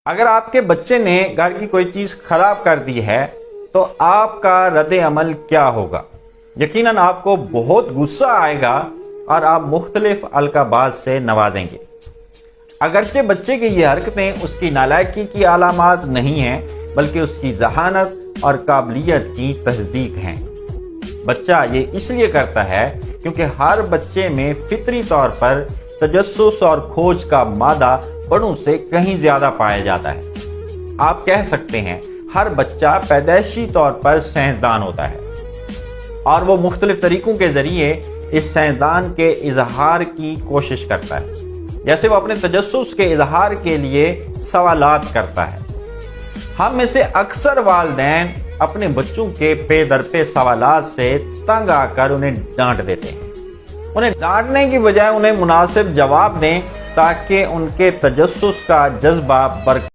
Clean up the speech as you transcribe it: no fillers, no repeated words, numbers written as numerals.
اگر آپ کے بچے نے گھر کی کوئی چیز خراب کر دی ہے تو آپ کا رد عمل کیا ہوگا؟ یقیناً آپ کو بہت غصہ آئے گا اور آپ مختلف القابات سے نوازیں گے۔ اگرچہ بچے کی یہ حرکتیں اس کی نالائکی کی علامات نہیں ہیں بلکہ اس کی ذہانت اور قابلیت کی تصدیق ہیں۔ بچہ یہ اس لیے کرتا ہے کیونکہ ہر بچے میں فطری طور پر تجسس اور کھوج کا مادہ بڑوں سے کہیں زیادہ پایا جاتا ہے۔ آپ کہہ سکتے ہیں ہر بچہ پیدائشی طور پر سائنسدان ہوتا ہے اور وہ مختلف طریقوں کے ذریعے اس سائنسدان کے اظہار کی کوشش کرتا ہے، جیسے وہ اپنے تجسس کے اظہار کے لیے سوالات کرتا ہے۔ ہم میں سے اکثر والدین اپنے بچوں کے پے در پے سوالات سے تنگ آ کر انہیں ڈانٹ دیتے ہیں۔ انہیں ڈانٹنے کی بجائے انہیں مناسب جواب دیں تاکہ ان کے تجسس کا جذبہ برقرار